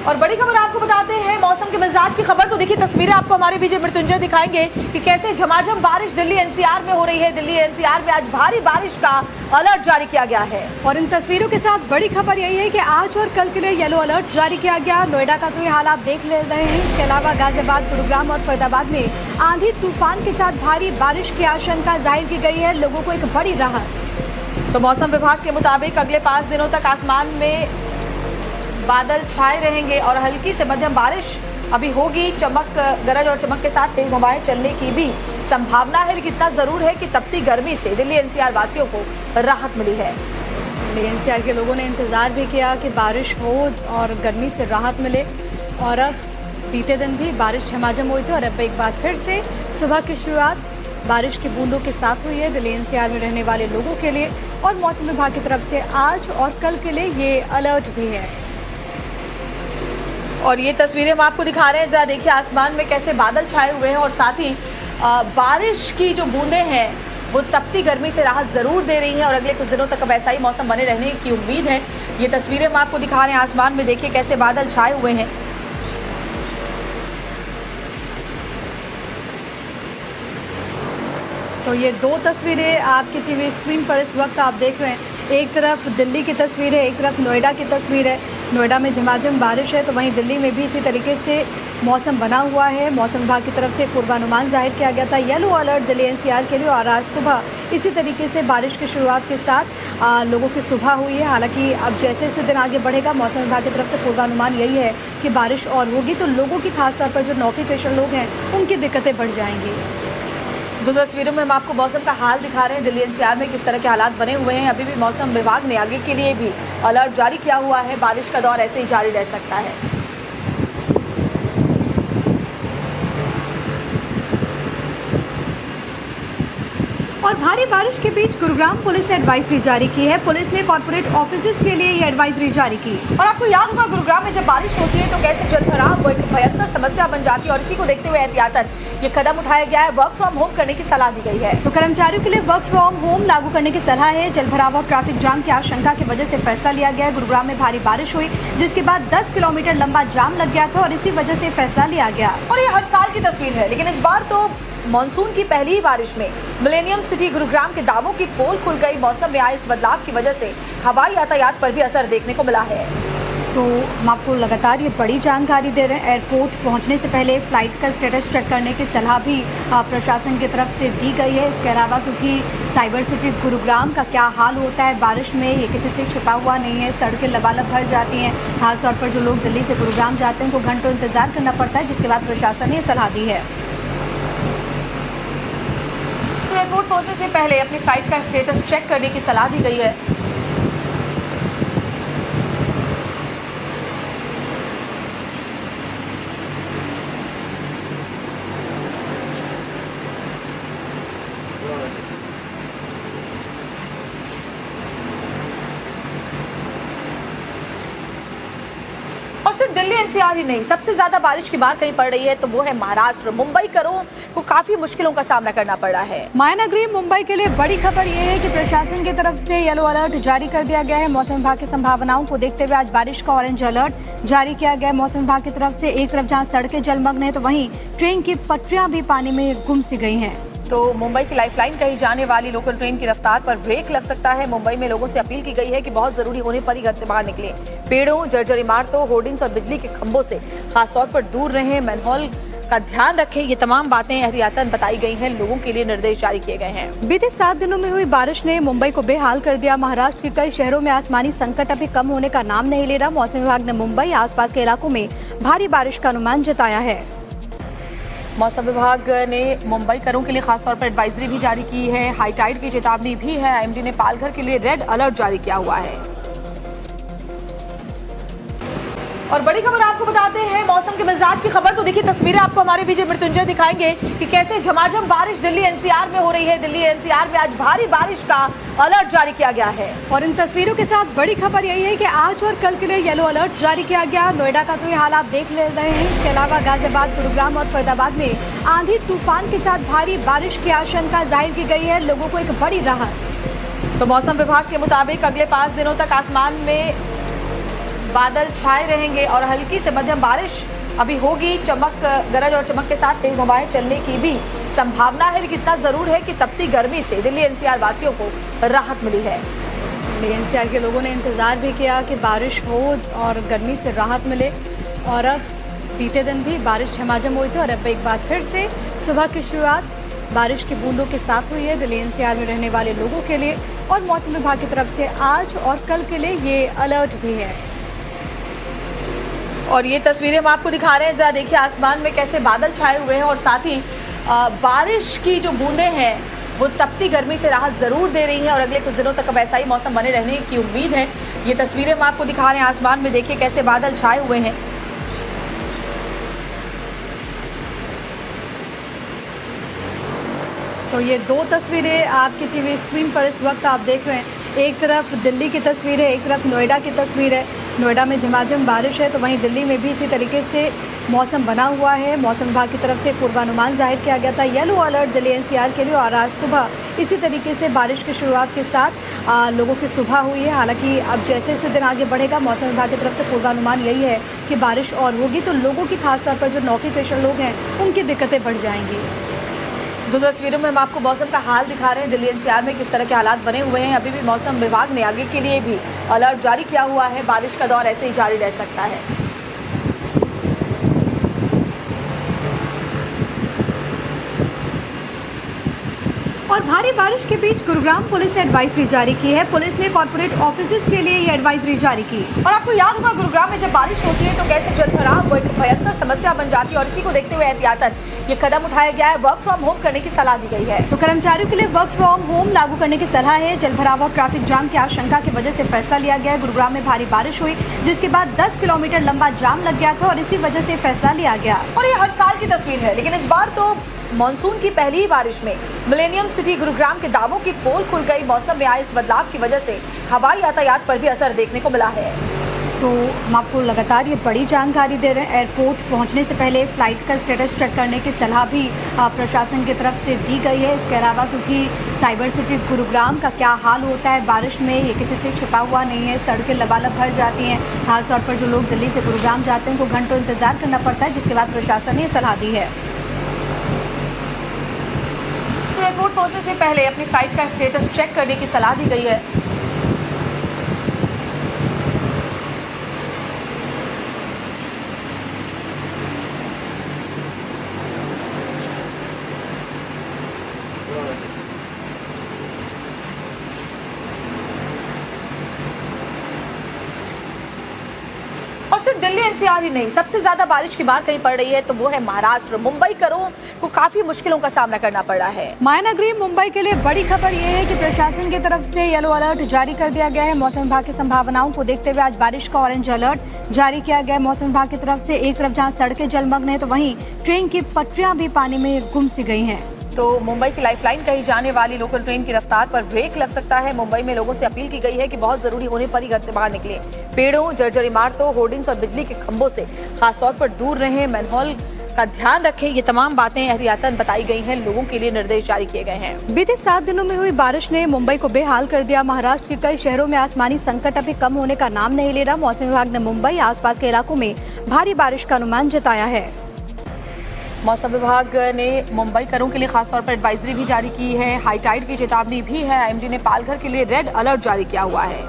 और बड़ी खबर आपको बताते हैं मौसम के मिजाज की खबर। तो देखिए तस्वीरें आपको हमारे विजय मृत्युंजय दिखाएंगे कि कैसे झमाझम बारिश दिल्ली एनसीआर में हो रही है। दिल्ली एनसीआर में आज भारी बारिश का अलर्ट जारी किया गया है। और इन तस्वीरों के साथ बड़ी खबर यही है कि आज और कल के लिए येलो अलर्ट जारी किया गया। नोएडा का तो ये हाल आप देख ले रहे हैं। इसके अलावा गाजियाबाद, गुरुग्राम और फरीदाबाद में आंधी तूफान के साथ भारी बारिश की आशंका जाहिर की गई है। लोगों को एक बड़ी राहत। तो मौसम विभाग के मुताबिक अगले 5 दिनों तक आसमान में बादल छाए रहेंगे और हल्की से मध्यम बारिश अभी होगी। चमक, गरज और चमक के साथ तेज हवाएं चलने की भी संभावना है। लेकिन इतना जरूर है कि तपती गर्मी से दिल्ली एनसीआर वासियों को राहत मिली है। दिल्ली एनसीआर के लोगों ने इंतजार भी किया कि बारिश हो और गर्मी से राहत मिले। और अब बीते दिन भी बारिश झमाझम हुई थी और अब एक बार फिर से सुबह की शुरुआत बारिश की बूंदों के साथ हुई है दिल्ली एनसीआर में रहने वाले लोगों के लिए। और मौसम विभाग की तरफ से आज और कल के लिए ये अलर्ट भी है। और ये तस्वीरें हम आपको दिखा रहे हैं, जरा देखिए आसमान में कैसे बादल छाए हुए हैं और साथ ही बारिश की जो बूंदें हैं वो तपती गर्मी से राहत जरूर दे रही हैं। और अगले कुछ दिनों तक अब ऐसा ही मौसम बने रहने की उम्मीद है। ये तस्वीरें हम आपको दिखा रहे हैं, आसमान में देखिए कैसे बादल छाए हुए हैं। तो ये दो तस्वीरें आपकी टीवी स्क्रीन पर इस वक्त आप देख रहे हैं। एक तरफ दिल्ली की तस्वीर है, एक तरफ नोएडा की तस्वीर है। नोएडा में झमाझम बारिश है तो वहीं दिल्ली में भी इसी तरीके से मौसम बना हुआ है। मौसम विभाग की तरफ से पूर्वानुमान जाहिर किया गया था येलो अलर्ट दिल्ली एनसीआर के लिए। और आज सुबह इसी तरीके से बारिश की शुरुआत के साथ लोगों की सुबह हुई है। हालांकि अब जैसे जैसे दिन आगे बढ़ेगा मौसम विभाग की तरफ से पूर्वानुमान यही है कि बारिश और होगी तो लोगों की खासतौर पर जो नौकरी पेशा लोग हैं उनकी दिक्कतें बढ़ जाएंगी। दो तस्वीरों में हम आपको मौसम का हाल दिखा रहे हैं। दिल्ली एनसीआर में किस तरह के हालात बने हुए हैं। अभी भी मौसम विभाग ने आगे के लिए भी अलर्ट जारी किया हुआ है। बारिश का दौर ऐसे ही जारी रह सकता है। और भारी बारिश के बीच गुरुग्राम पुलिस ने एडवाइजरी जारी की है। पुलिस ने कॉर्पोरेट ऑफिसेज के लिए ये एडवाइजरी जारी की। और आपको याद होगा गुरुग्राम में जब बारिश होती है तो कैसे जलभराव वो एक भयंकर समस्या बन जाती है। और इसी को देखते हुए एहतियातन ये कदम उठाया गया है। वर्क फ्रॉम होम करने की सलाह दी गई है। तो कर्मचारियों के लिए वर्क फ्रॉम होम लागू करने की सलाह है। जलभराव और ट्रैफिक जाम की आशंका की वजह से फैसला लिया गया है। गुरुग्राम में भारी बारिश हुई जिसके बाद 10 किलोमीटर लंबा जाम लग गया था और इसी वजह से फैसला लिया गया। और ये हर साल की तस्वीर है, लेकिन इस बार तो मॉनसून की पहली ही बारिश में मिलेनियम सिटी गुरुग्राम के दावों की पोल खुल गई। मौसम में आए इस बदलाव की वजह से हवाई यातायात पर भी असर देखने को मिला है। तो हम आपको लगातार ये बड़ी जानकारी दे रहे हैं। एयरपोर्ट पहुंचने से पहले फ्लाइट का स्टेटस चेक करने की सलाह भी प्रशासन की तरफ से दी गई है। इसके अलावा क्योंकि साइबर सिटी गुरुग्राम का क्या हाल होता है बारिश में ये किसी से छिपा हुआ नहीं है। सड़कें लबालब भर जाती हैं। खासतौर पर जो लोग दिल्ली से गुरुग्राम जाते हैं उनको घंटों इंतजार करना पड़ता है, जिसके बाद प्रशासन ने सलाह दी है। एयरपोर्ट पहुंचने से पहले अपनी फ्लाइट का स्टेटस चेक करने की सलाह दी गई है। और सिर्फ दिल्ली एनसीआर ही नहीं, सबसे ज्यादा बारिश की बात कहीं पड़ रही है तो वो है महाराष्ट्र। मुंबई करों को काफी मुश्किलों का सामना करना पड़ रहा है। मायानगरी मुंबई के लिए बड़ी खबर ये है कि प्रशासन की तरफ से येलो अलर्ट जारी कर दिया गया है। मौसम विभाग की संभावनाओं को देखते हुए आज बारिश का ऑरेंज अलर्ट जारी किया गया है। मौसम विभाग की तरफ से एक तरफ जहाँ सड़कें जलमग्न है तो वहीं ट्रेन की पटरियां भी पानी में गुम सी गई हैं। तो मुंबई की लाइफलाइन कही जाने वाली लोकल ट्रेन की रफ्तार पर ब्रेक लग सकता है। मुंबई में लोगों से अपील की गई है कि बहुत जरूरी होने पर ही घर से बाहर निकलें। पेड़ों, जर्जर इमारतों, होर्डिंग्स और बिजली के खंभों से खासतौर पर दूर रहें। मैनहोल का ध्यान रखें। ये तमाम बातें एहतियातन बताई गई हैं। लोगों के लिए निर्देश जारी किए गए हैं। बीते 7 दिनों में हुई बारिश ने मुंबई को बेहाल कर दिया। महाराष्ट्र के कई शहरों में आसमानी संकट अभी कम होने का नाम नहीं ले रहा। मौसम विभाग ने मुंबई आसपास के इलाकों में भारी बारिश का अनुमान जताया है। मौसम विभाग ने मुंबई करों के लिए खासतौर पर एडवाइजरी भी जारी की है। हाई टाइड की चेतावनी भी है। आईएमडी ने पालघर के लिए रेड अलर्ट जारी किया हुआ है। और बड़ी खबर आपको बताते हैं मौसम के मिजाज की खबर। तो देखिए तस्वीरें आपको हमारे विजय मृत्युंजय दिखाएंगे कि कैसे झमाझम बारिश दिल्ली एनसीआर में हो रही है। दिल्ली एनसीआर में आज भारी बारिश का अलर्ट जारी किया गया है। और इन तस्वीरों के साथ बड़ी खबर यही है कि आज और कल के लिए येलो अलर्ट जारी किया गया। नोएडा का तो ये हाल आप देख ले रहे हैं। इसके अलावा गाजियाबाद, गुरुग्राम और फरीदाबाद में आंधी तूफान के साथ भारी बारिश की आशंका जाहिर की गई है। लोगों को एक बड़ी राहत। तो मौसम विभाग के मुताबिक अगले 5 दिनों तक आसमान में बादल छाए रहेंगे और हल्की से मध्यम बारिश अभी होगी। चमक गरज और चमक के साथ तेज हवाएं चलने की भी संभावना है, लेकिन इतना जरूर है कि तपती गर्मी से दिल्ली एनसीआर वासियों को राहत मिली है। दिल्ली एनसीआर के लोगों ने इंतज़ार भी किया कि बारिश हो और गर्मी से राहत मिले, और अब बीते दिन भी बारिश झमाझम हुई थी और अब एक बार फिर से सुबह की शुरुआत बारिश की बूंदों के साथ हुई है दिल्ली एनसीआर में रहने वाले लोगों के लिए। और मौसम विभाग की तरफ से आज और कल के लिए ये अलर्ट भी है। और ये तस्वीरें हम आपको दिखा रहे हैं, जरा देखिए आसमान में कैसे बादल छाए हुए हैं और साथ ही बारिश की जो बूंदें हैं वो तपती गर्मी से राहत जरूर दे रही हैं और अगले कुछ दिनों तक अब ऐसा ही मौसम बने रहने की उम्मीद है। ये तस्वीरें हम आपको दिखा रहे हैं, आसमान में देखिए कैसे बादल छाए हुए हैं। तो ये दो तस्वीरें आपकी टीवी स्क्रीन पर इस वक्त आप देख रहे हैं। एक तरफ दिल्ली की तस्वीर है, एक तरफ नोएडा की तस्वीर है। नोएडा में झमाझम बारिश है, तो वहीं दिल्ली में भी इसी तरीके से मौसम बना हुआ है। मौसम विभाग की तरफ से पूर्वानुमान जाहिर किया गया था, येलो अलर्ट दिल्ली एनसीआर के लिए, और आज सुबह इसी तरीके से बारिश की शुरुआत के साथ लोगों की सुबह हुई है। हालांकि अब जैसे जैसे दिन आगे बढ़ेगा, मौसम विभाग की तरफ से पूर्वानुमान यही है कि बारिश और होगी, तो लोगों की खासतौर पर जो नौकरी पेशा लोग हैं उनकी दिक्कतें बढ़ जाएंगी। दो तस्वीरों में हम आपको मौसम का हाल दिखा रहे हैं, दिल्ली एनसीआर में किस तरह के हालात बने हुए हैं। अभी भी मौसम विभाग ने आगे के लिए भी अलर्ट जारी किया हुआ है, बारिश का दौर ऐसे ही जारी रह सकता है। और भारी बारिश के बीच गुरुग्राम पुलिस ने एडवाइजरी जारी की है। पुलिस ने कॉर्पोरेट ऑफिसेज के लिए ये एडवाइजरी जारी की। और आपको याद होगा गुरुग्राम में जब बारिश होती है तो कैसे जलभराव वो एक भयंकर समस्या बन जाती है, और इसी को देखते हुए एहतियातन ये कदम उठाया गया है। वर्क फ्रॉम होम करने की सलाह दी गई है। तो कर्मचारियों के लिए वर्क फ्रॉम होम लागू करने की सलाह है। जलभराव और ट्रैफिक जाम की आशंका की वजह से फैसला लिया गया है। गुरुग्राम में भारी बारिश हुई, जिसके बाद 10 किलोमीटर लंबा जाम लग गया था और इसी वजह से फैसला लिया गया। और ये हर साल की तस्वीर है, लेकिन इस बार तो मॉनसून की पहली ही बारिश में मिलेनियम सिटी गुरुग्राम के दावों की पोल खुल गई। मौसम में आए इस बदलाव की वजह से हवाई यातायात पर भी असर देखने को मिला है। तो हम आपको लगातार ये बड़ी जानकारी दे रहे हैं। एयरपोर्ट पहुंचने से पहले फ्लाइट का स्टेटस चेक करने की सलाह भी प्रशासन की तरफ से दी गई है। इसके अलावा क्योंकि साइबर सिटी गुरुग्राम का क्या हाल होता है बारिश में, ये किसी से छिपा हुआ नहीं है। सड़कें लबालब भर जाती हैं, खासतौर पर जो लोग दिल्ली से गुरुग्राम जाते हैं उनको घंटों इंतजार करना पड़ता है, जिसके बाद प्रशासन ने ये सलाह दी है। तो एयरपोर्ट पहुंचने से पहले अपनी फ्लाइट का स्टेटस चेक करने की सलाह दी गई है। और सिर्फ दिल्ली एनसीआर ही नहीं, सबसे ज्यादा बारिश की मार कहीं पड़ रही है तो वो है महाराष्ट्र। मुंबई करों को काफी मुश्किलों का सामना करना पड़ रहा है। मायानगरी मुंबई के लिए बड़ी खबर ये है कि प्रशासन की तरफ से येलो अलर्ट जारी कर दिया गया है। मौसम विभाग की संभावनाओं को देखते हुए आज बारिश का ऑरेंज अलर्ट जारी किया गया है। मौसम विभाग की तरफ से एक तरफ जहां सड़कें जलमग्न है, तो वहीं ट्रेन की पटरियां भी पानी में गुम सी गई हैं। तो मुंबई की लाइफलाइन कही जाने वाली लोकल ट्रेन की रफ्तार पर ब्रेक लग सकता है। मुंबई में लोगों से अपील की गई है कि बहुत जरूरी होने पर ही घर से बाहर निकलें। पेड़ों, जर्जर इमारतों, होर्डिंग्स और बिजली के खंभों से खासतौर पर दूर रहें। मैनहोल का ध्यान रखें। ये तमाम बातें एहतियातन बताई गई हैं, लोगों के लिए निर्देश जारी किए गए हैं। बीते 7 दिनों में हुई बारिश ने मुंबई को बेहाल कर दिया। महाराष्ट्र के कई शहरों में आसमानी संकट अभी कम होने का नाम नहीं ले रहा। मौसम विभाग ने मुंबई आसपास के इलाकों में भारी बारिश का अनुमान जताया है। मौसम विभाग ने मुंबई करों के लिए खासतौर पर एडवाइजरी भी जारी की है। हाई टाइड की चेतावनी भी है। आईएमडी ने पालघर के लिए रेड अलर्ट जारी किया हुआ है।